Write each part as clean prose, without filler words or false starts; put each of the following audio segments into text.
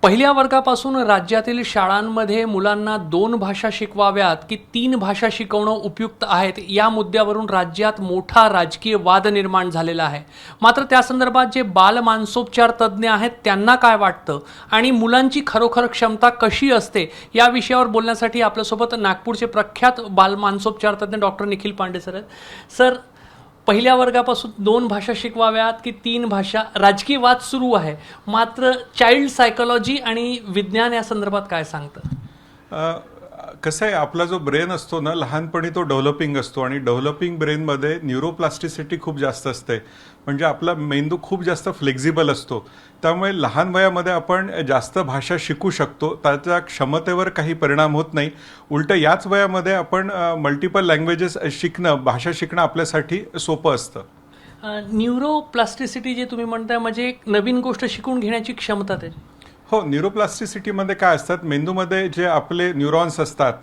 पहिल्या वर्गापासून राज्यातील शाळांमध्ये मुलांना 2 भाषा शिकवाव्यात की 3 भाषा शिकवणं उपयुक्त आहेत या मुद्द्यावरून राज्यात मोठा राजकीय वाद निर्माण झालेला आहे. मात्र त्या संदर्भात जे बाल मानसोपचार तज्ज्ञ आहेत त्यांना काय वाटतं आणि मुलांची खरोखर क्षमता कशी असते या विषयावर बोलण्यासाठी आपल्यासोबत नागपूरचे प्रख्यात बाल मानसोपचार तज्ज्ञ डॉक्टर निखिल पांडे सर आहेत. सर, पहिल्या वर्गापासून 2 भाषा शिकवाव्यात की 3 भाषा, राजकीय वाद सुरू आहे. मात्र चाइल्ड सायकोलॉजी आणि विज्ञान या संदर्भात काय सांगतं? कसं आहे, आपला जो ब्रेन असतो ना, लहानपणी तो डेव्हलपिंग असतो आणि डेव्हलपिंग ब्रेनमध्ये न्यूरोप्लास्टिसिटी खूप जास्त असते. म्हणजे आपला मेंदू खूप जास्त फ्लेक्झिबल असतो. त्यामुळे लहान वयामध्ये आपण जास्त भाषा शिकू शकतो. त्याच्या क्षमतेवर काही परिणाम होत नाही. उलटं याच वयामध्ये आपण मल्टिपल लँग्वेजेस शिकणं, भाषा शिकणं आपल्यासाठी सोपं असतं. न्यूरोप्लास्टिसिटी जे तुम्ही म्हणताय म्हणजे एक नवीन गोष्ट शिकून घेण्याची क्षमता त्याची? हो, न्यूरोप्लास्टिसिटीमध्ये काय असतात, मेंदूमध्ये जे आपले न्यूरॉन्स असतात,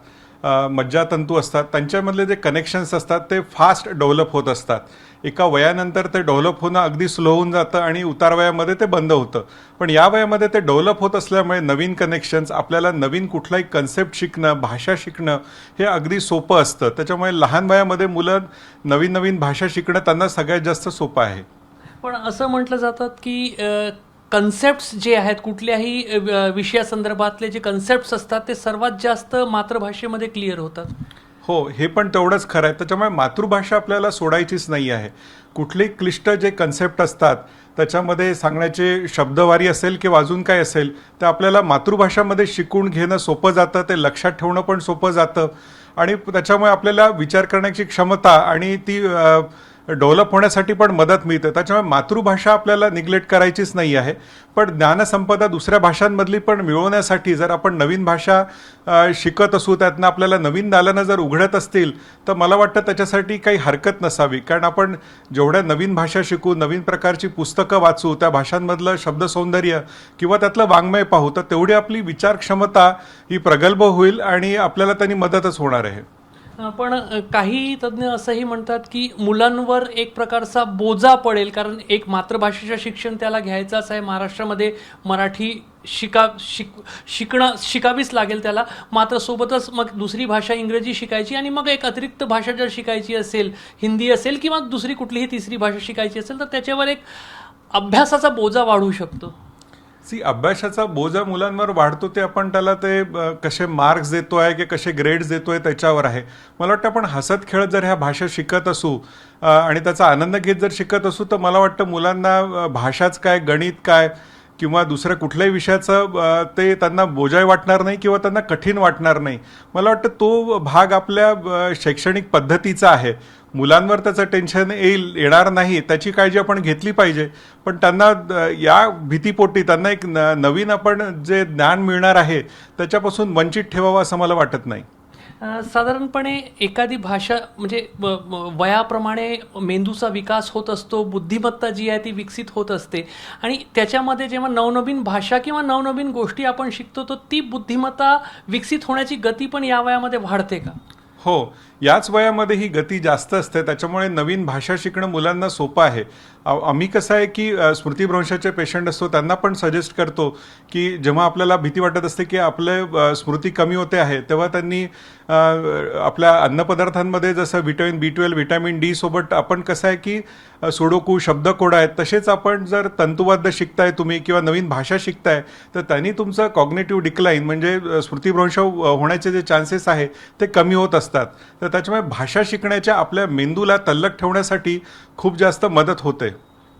मज्जातंतू असतात, त्यांच्यामधले जे कनेक्शन्स असतात ते फास्ट डेव्हलप होत असतात. एका वयानंतर ते डेव्हलप होणं अगदी स्लो होऊन जातं आणि उतार वयामध्ये ते बंद होतं. पण या वयामध्ये ते डेव्हलप होत असल्यामुळे नवीन कनेक्शन्स, आपल्याला नवीन कुठलाही कन्सेप्ट शिकणं, भाषा शिकणं हे अगदी सोपं असतं. त्याच्यामुळे लहान वयामध्ये मुलं नवीन नवीन भाषा शिकणं त्यांना सगळ्यात जास्त सोपं आहे. पण असं म्हटलं जातात की कन्सेप्ट्स जे आहेत, कुठल्याही विषयासंदर्भातले जे कन्सेप्ट्स असतात ते सर्वात जास्त मातृभाषेमध्ये क्लिअर होतात. हो, हे पण तेवढंच खरं आहे. त्याच्यामुळे मातृभाषा आपल्याला सोडायचीच नाही आहे. कुठलेही क्लिष्ट जे कन्सेप्ट असतात त्याच्यामध्ये सांगण्याचे शब्दवारी असेल किंवा अजून काय असेल ते आपल्याला मातृभाषामध्ये शिकून घेणं सोपं जातं, ते लक्षात ठेवणं पण सोपं जातं आणि त्याच्यामुळे आपल्याला विचार करण्याची क्षमता आणि ती डेव्हलप होण्यासाठी पण मदत मिळते. त्याच्यामुळे मातृभाषा आपल्याला निग्लेक्ट करायचीच नाही आहे. पण ज्ञानसंपदा दुसऱ्या भाषांमधली पण मिळवण्यासाठी जर आपण नवीन भाषा शिकत असू, त्यातनं आपल्याला नवीन दालनं जर उघडत असतील तर मला वाटतं त्याच्यासाठी काही हरकत नसावी. कारण आपण जेवढ्या नवीन भाषा शिकू, नवीन प्रकारची पुस्तकं वाचू, त्या भाषांमधलं शब्दसौंदर्य किंवा त्यातलं वाङ्मय पाहू, तर तेवढी आपली विचार क्षमता ही प्रगल्भ होईल आणि आपल्याला त्यांनी मदतच होणार आहे. पण काही तज्ज्ञ असंही म्हणतात की मुलांवर एक प्रकारचा बोजा पडेल, कारण एक मातृभाषेचं शिक्षण त्याला घ्यायचंच आहे. महाराष्ट्रामध्ये मराठी शिकावीच लागेल त्याला. मात्र सोबतच मग दुसरी भाषा इंग्रजी शिकायची आणि मग एक अतिरिक्त भाषा जर शिकायची असेल, हिंदी असेल किंवा दुसरी कुठलीही तिसरी भाषा शिकायची असेल तर त्याच्यावर एक अभ्यासाचा बोजा वाढू शकतो. अभ्यासाचा बोजा मुलांवर वाढतो ते आपण त्याला ते कसे मार्क्स देतोय की कसे ग्रेड्स देतोय त्याच्यावर आहे. मला वाटतं आपण हसत खेळत जर ह्या भाषा शिकत असू आणि त्याचा आनंद घेत जर शिकत असू तर मला वाटतं मुलांना भाषाच काय, गणित काय किंवा दुसऱ्या कुठल्याही विषयाचं ते त्यांना बोजाय वाटणार नाही किंवा त्यांना कठीण वाटणार नाही. मला वाटतं तो भाग आपल्या शैक्षणिक पद्धतीचा आहे. मुलांवर त्याचं टेन्शन येणार नाही त्याची काळजी आपण घेतली पाहिजे. पण त्यांना या भीतीपोटी त्यांना एक नवीन आपण जे ज्ञान मिळणार आहे त्याच्यापासून वंचित ठेवावं असं मला वाटत नाही. साधारणपणे एखादी भाषा म्हणजे वयाप्रमाणे मेंदूचा विकास होत असतो, बुद्धिमत्ता जी आहे ती विकसित होत असते आणि त्याच्यामध्ये जेव्हा नवनवीन भाषा किंवा नवनवीन गोष्टी आपण शिकतो तर ती बुद्धिमत्ता विकसित होण्याची गती पण या वयामध्ये वाढते का? हो, याच वयामध्ये ही गती जास्त असते. त्याच्यामुळे नवीन भाषा शिकणं मुलांना सोपं आहे. आम्ही कसं आहे की स्मृतिभ्रंशाचे पेशंट असतो त्यांना पण सजेस्ट करतो की जेव्हा आपल्याला भीती वाटत असते की आपले स्मृती कमी होते आहे तेव्हा त्यांनी आपल्या अन्नपदार्थांमध्ये जसं व्हिटॅमिन B12, व्हिटॅमिन D सोबत आपण कसं आहे की सुडोकू, शब्दकोड आहेत, तसेच आपण जर तंतुवाद्य शिकताय तुम्ही किंवा नवीन भाषा शिकताय तर त्यांनी तुमचं कॉग्निटिव्ह डिक्लाइन म्हणजे स्मृतिभ्रंश होण्याचे जे चान्सेस आहे ते कमी होत असतात. तर त्याच्यामुळे भाषा शिकण्याच्या आपल्या मेंदूला तल्लख ठेवण्यासाठी खूप जास्त मदत होते.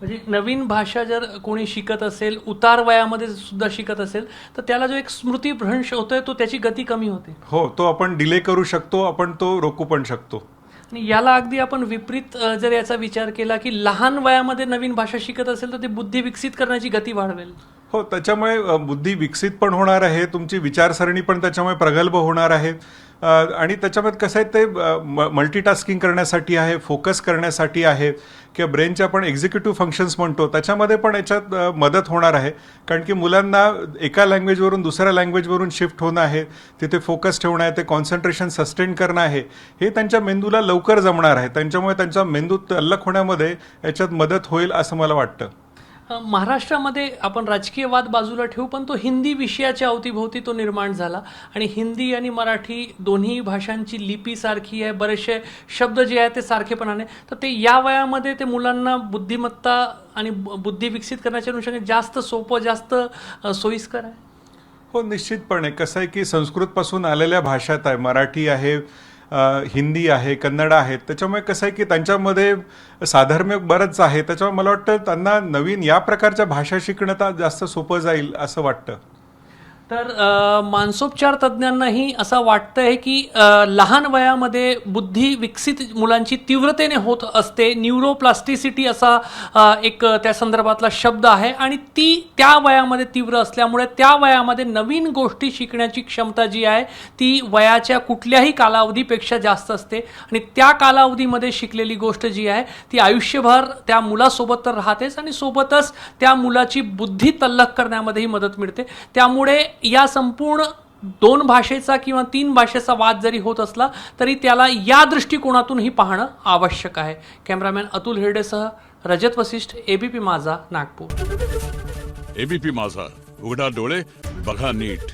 म्हणजे नवीन भाषा जर कोणी शिकत असेल, उतार वयामध्ये सुद्धा शिकत असेल तर त्याला जो एक स्मृतिभ्रंश होतोय तो त्याची गती कमी होते. हो, तो आपण डिले करू शकतो, आपण तो रोखू पण शकतो. आणि याला अगदी आपण विपरीत जर याचा विचार केला की लहान वयामध्ये नवीन भाषा शिकत असेल तर ती बुद्धी विकसित करण्याची गती वाढवेल. हो, त्याच्यामुळे बुद्धी विकसित पण होणार आहे, तुमची विचारसरणी पण त्याच्यामुळे प्रगल्भ होणार आहे आणि त्याच्यामध्ये कसं आहे ते मल्टीटास्किंग करण्यासाठी आहे, फोकस करण्यासाठी आहे किंवा ब्रेनचे आपण एक्झिक्युटिव्ह फंक्शन्स म्हणतो त्याच्यामध्ये पण याच्यात मदत होणार आहे. कारण की मुलांना एका लँग्वेजवरून दुसऱ्या लँग्वेजवरून शिफ्ट होणं आहे, तिथे फोकस ठेवणं आहे, ते कॉन्सन्ट्रेशन सस्टेन करणं आहे, हे त्यांच्या मेंदूला लवकर जमणार आहे. त्यांच्यामुळे त्यांचा मेंदू तल्लख होण्यामध्ये याच्यात मदत होईल असं मला वाटतं. महाराष्ट्रामध्ये आपण राजकीय वाद बाजूला ठेवू, पण तो हिंदी विषयाच्या अवतीभोवती तो निर्माण झाला आणि हिंदी आणि मराठी दोन्ही भाषांची लिपी सारखी आहे, बरेचसे शब्द जे आहेत ते सारखेपणाने, तर ते या वयामध्ये ते मुलांना बुद्धिमत्ता आणि बुद्धी विकसित करण्याच्या अनुषंगाने जास्त सोपं, जास्त सोयीस्कर आहे. हो, निश्चितपणे. कसं आहे की संस्कृतपासून आलेल्या भाषात आहे, मराठी आहे, हिंदी आहे, कन्नड आहे. त्याच्यामुळे कसं आहे की त्यांच्यामध्ये साधर्म्य बरंच आहे. त्याच्यामुळे मला वाटतं त्यांना नवीन या प्रकारच्या भाषा शिकणं तर जास्त सोपं जाईल असं वाटतं. तर मानसोपचार तज्ज्ञांनाही असं वाटतंय की लहान वयामध्ये बुद्धी विकसित मुलांची तीव्रतेने होत असते. न्यूरोप्लास्टिसिटी असा एक त्या संदर्भातला शब्द आहे आणि ती त्या वयामध्ये तीव्र असल्यामुळे त्या वयामध्ये नवीन गोष्टी शिकण्याची क्षमता जी आहे ती वयाच्या कुठल्याही कालावधीपेक्षा जास्त असते आणि त्या कालावधीमध्ये शिकलेली गोष्ट जी आहे ती आयुष्यभर त्या मुलासोबत तर राहतेच आणि सोबतच त्या मुलाची बुद्धी तल्लख करण्यामध्येही मदत मिळते. त्यामुळे या संपूर्ण 2 भाषेचा किंवा 3 भाषेचा वाद जरी होत असला तरी त्याला या दृष्टिकोनातूनही पाहणं आवश्यक आहे. कॅमेरामॅन अतुल हिरडेसह रजत वसिष्ठ, एबीपी माझा, नागपूर. एबीपी माझा, उघडा डोळे बघा नीट.